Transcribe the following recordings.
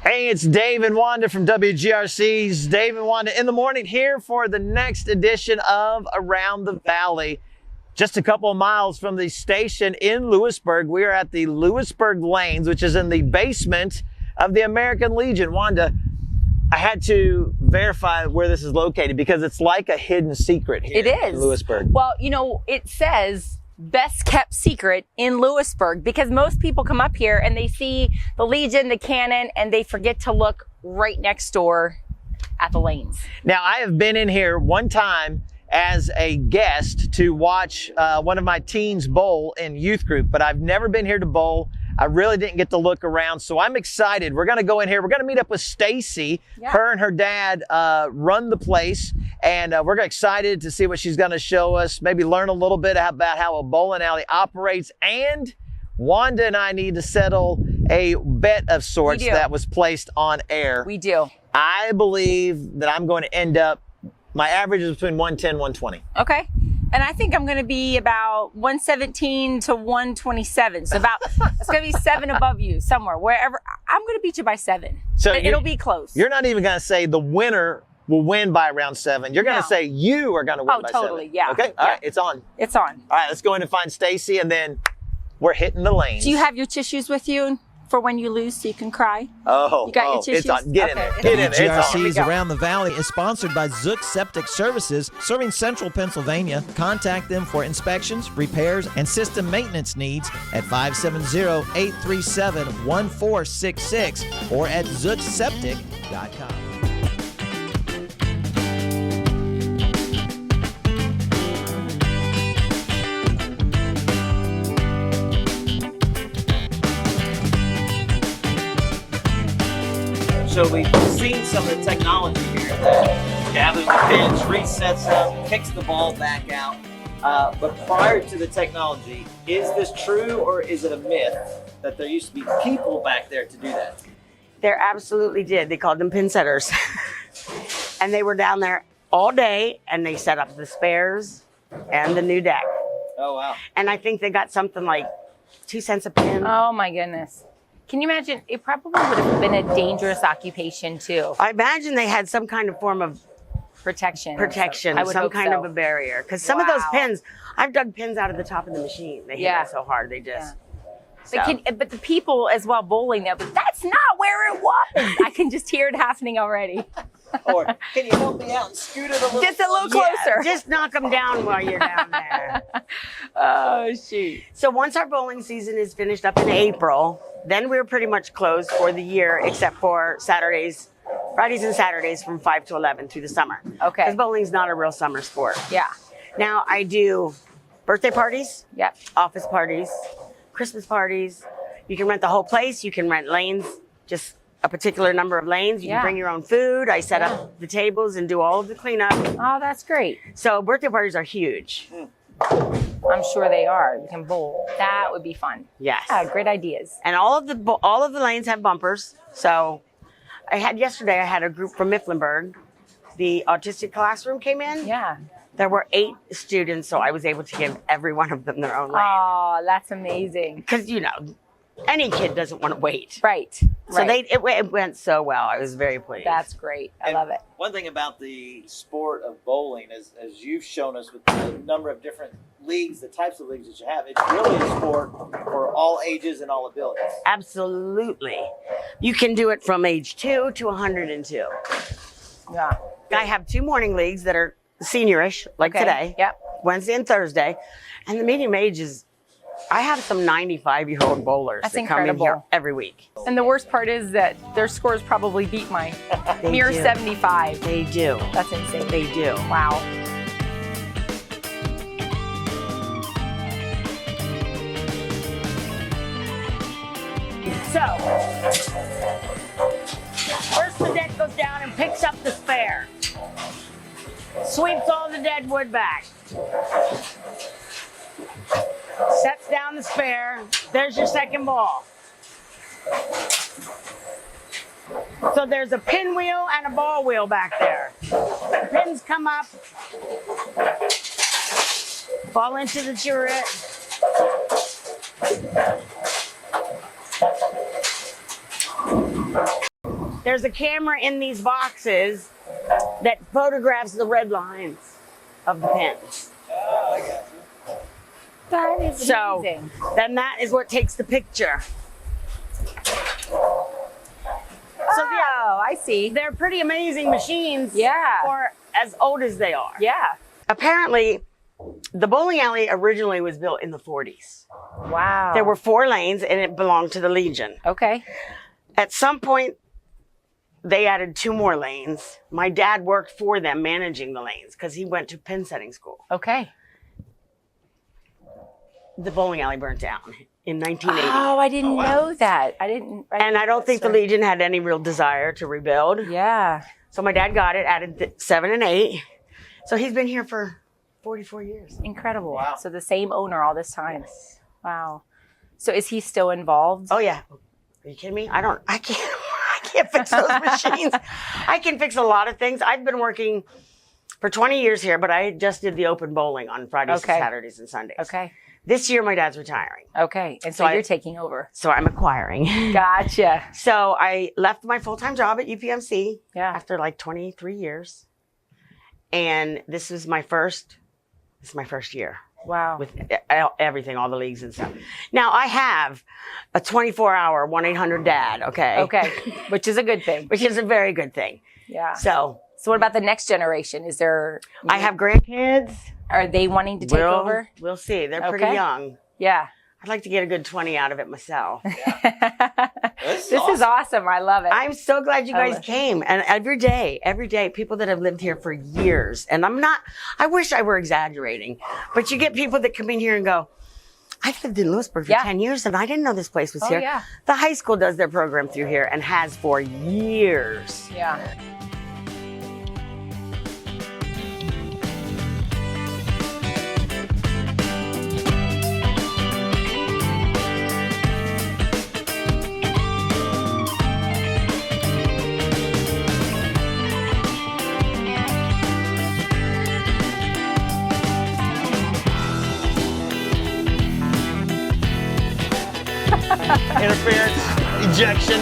Hey, it's Dave and Wanda from WGRC's Dave and Wanda in the morning here for the next edition of Around the Valley. Just a couple of miles from the station in Lewisburg, we are at the Lewisburg Lanes, which is in the basement of the American Legion. Wanda, I had to verify where this is located because it's like a hidden secret here in Lewisburg. Well, you know, it says best kept secret in Lewisburg because most people come up here and they see the Legion, the cannon, and they forget to look right next door at the lanes. Now, I have been in here one time as a guest to watch one of my teens bowl in youth group, but I've never been here to bowl. I really didn't get to look around, so I'm excited. We're going to go in here. We're going to meet up with Stacy. Yeah. Her and her dad run the place, and we're excited to see what she's going to show us, maybe learn a little bit about how a bowling alley operates, and Wanda and I need to settle a bet of sorts that was placed on air. We do. I believe that I'm going to end up, my average is between 110 120. Okay. And I think I'm going to be about 117 to 127. So about, it's going to be 7 above you somewhere, wherever. I'm going to beat you by 7. So it'll be close. You're not even going to say the winner will win by around 7. You're going to say you are going to win by 7. Oh, totally. Yeah. Okay. All right. It's on. It's on. All right. Let's go in and find Stacy, and then we're hitting the lanes. Do you have your tissues with you for when you lose so you can cry? Oh, you got your tissues? It's on. Get in there. Get in there. GRC's Around the Valley is sponsored by Zook Septic Services, serving Central Pennsylvania. Contact them for inspections, repairs, and system maintenance needs at 570-837-1466 or at zookseptic.com. So we've seen some of the technology here that gathers the pins, resets them, kicks the ball back out. But prior to the technology, is this true or is it a myth that there used to be people back there to do that? There absolutely did. They called them pin setters. And they were down there all day and they set up the spares and the new deck. Oh, wow. And I think they got something like 2 cents a pin. Oh my goodness. Can you imagine? It probably would have been a dangerous occupation too. I imagine they had some kind of form of Protection, I would some kind of a barrier. Because some of those pins, I've dug pins out of the top of the machine. They hit me so hard, they just... But the people as well bowling there, but that's not where it was. I can just hear it happening already. Or can you help me out and scoot it a little? Just a little closer. Yeah, just knock them down while you're down there. Oh, shoot. So once our bowling season is finished up in April, then we're pretty much closed for the year, except for Fridays and Saturdays from 5 to 11 through the summer. Okay. Because bowling's not a real summer sport. Yeah. Now I do birthday parties, Yep. office parties, Christmas parties. You can rent the whole place. You can rent lanes, just a particular number of lanes. You can bring your own food. I set up the tables and do all of the cleanup. Oh, that's great. So birthday parties are huge. I'm sure they are. You can bowl. That would be fun. Yes. Yeah, great ideas. And all of the lanes have bumpers. So yesterday I had a group from Mifflinburg. The autistic classroom came in. Yeah. There were 8 students, so I was able to give every one of them their own lane. Oh, that's amazing. Because, you know, any kid doesn't want to wait. Right. So it went so well. I was very pleased. That's great. I love it. One thing about the sport of bowling is, as you've shown us with the number of different leagues, the types of leagues that you have, it's really a sport for all ages and all abilities. Absolutely. You can do it from age 2 to 102. Yeah. I have 2 morning leagues that are seniorish, like today. Yep. Wednesday and Thursday. And the medium age is, I have some 95-year-old bowlers that come in here every week. And the worst part is that their scores probably beat mine. Mere 75. They do. That's insane. They do. Wow. So, first the deck goes down and picks up the spare. Sweeps all the dead wood back. Sets down the spare. There's your second ball. So there's a pinwheel and a ball wheel back there. The pins come up, fall into the turret. There's a camera in these boxes that photographs the red lines of the pins. That is amazing. Then that is what takes the picture. So Oh, I see. they're pretty amazing machines. Yeah. For as old as they are. Yeah. Apparently, the bowling alley originally was built in the 40s. Wow. There were 4 lanes and it belonged to the Legion. Okay. At some point, they added 2 more lanes. My dad worked for them managing the lanes because he went to pin setting school. Okay. The bowling alley burnt down in 1980. Oh, I didn't know that. I didn't And I don't think the Legion had any real desire to rebuild. Yeah. So my dad got it, added 7 and 8. So he's been here for 44 years. Incredible. Wow. So the same owner all this time. Wow. So is he still involved? Oh yeah. Are you kidding me? I can't fix those machines. I can fix a lot of things. I've been working for 20 years here, but I just did the open bowling on Fridays, Okay. Saturdays, and Sundays. Okay. This year, my dad's retiring. Okay. And so So you're I- taking over. So I'm acquiring. Gotcha. So I left my full-time job at UPMC Yeah. after like 23 years. And this is my first year Wow. with everything, all the leagues and stuff. Now I have a 24-hour 1-800-DAD, okay? Okay. Which is a good thing. Which is a very good thing. Yeah. So So what about the next generation? Is there, I have grandkids. are they wanting to take over? We'll see. They're pretty Okay. young. Yeah. I'd like to get a good 20 out of it myself. This is awesome. I love it. I'm so glad you I guys love- came. And every day, people that have lived here for years. And I wish I were exaggerating, but you get people that come in here and go, I've lived in Lewisburg for Yeah. 10 years and I didn't know this place was Oh, here. yeah. The high school does their program through here and has for years. Yeah. Interference, ejection.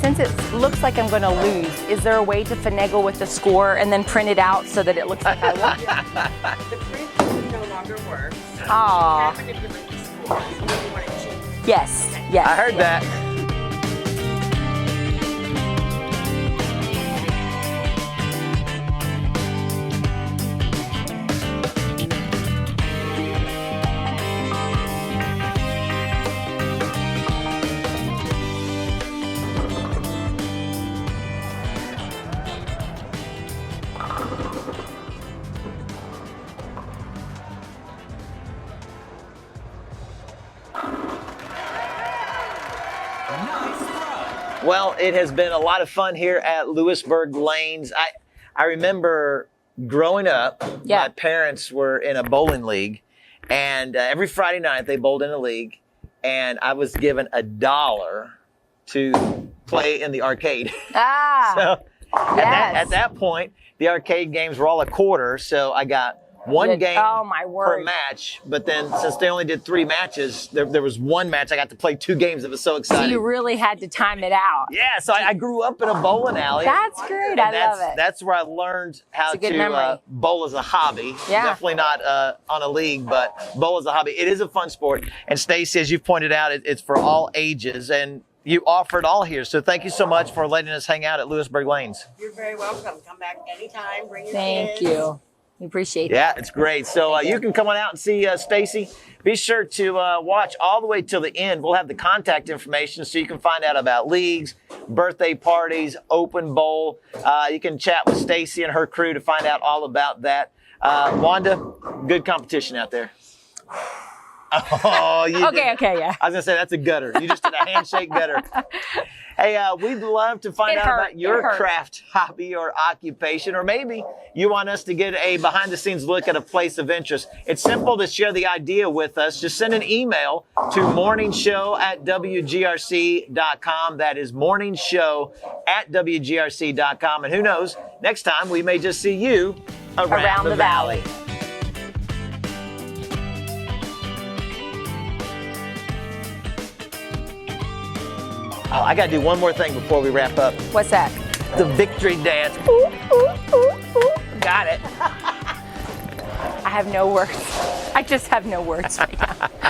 Since it looks like I'm going to lose, is there a way to finagle with the score and then print it out so that it looks like I won? The print no longer works. Aw. Manipulate the scores. You want it cheap. Yes. Yes. I heard that. Well, it has been a lot of fun here at Lewisburg Lanes. I remember growing up, Yeah. my parents were in a bowling league, and every Friday night they bowled in a league, and I was given $1 to play in the arcade. Ah. So Yes. at that point, the arcade games were all a quarter, so I got one Yeah. game Oh, my per word. match. But then since they only did 3 matches, there was one match I got to play 2 games. It was so So exciting. you really had to time it out. Yeah, so I grew up in a bowling alley. That's great. And I that's, love it. That's where I learned how It's a good to memory. bowl as a hobby. Yeah. Definitely not on a league, but bowl as a hobby. It is a fun sport. And Stacy, as you've pointed out, it's for all ages. And you offer it all here. So thank you so much for letting us hang out at Lewisburg Lanes. You're very welcome. Come back anytime. Bring your Thank kids. you. We appreciate that. Yeah, it's great. So you can come on out and see Stacy. Be sure to watch all the way till the end. We'll have the contact information so you can find out about leagues, birthday parties, open bowl. You can chat with Stacy and her crew to find out all about that. Wanda, good competition out there. Oh, you did. Okay, yeah. I was gonna say that's a gutter. You just did a handshake gutter. Hey, we'd love to find out about your craft hobby or occupation, or maybe you want us to get a behind-the-scenes look at a place of interest. It's simple to share the idea with us. Just send an email to morningshow@wgrc.com. That is morningshow@wgrc.com. And who knows, next time we may just see you around the valley. Oh, I got to do one more thing before we wrap up. What's that? The victory dance. Ooh, ooh, ooh, ooh. Got it. I have no words. I just have no words right now.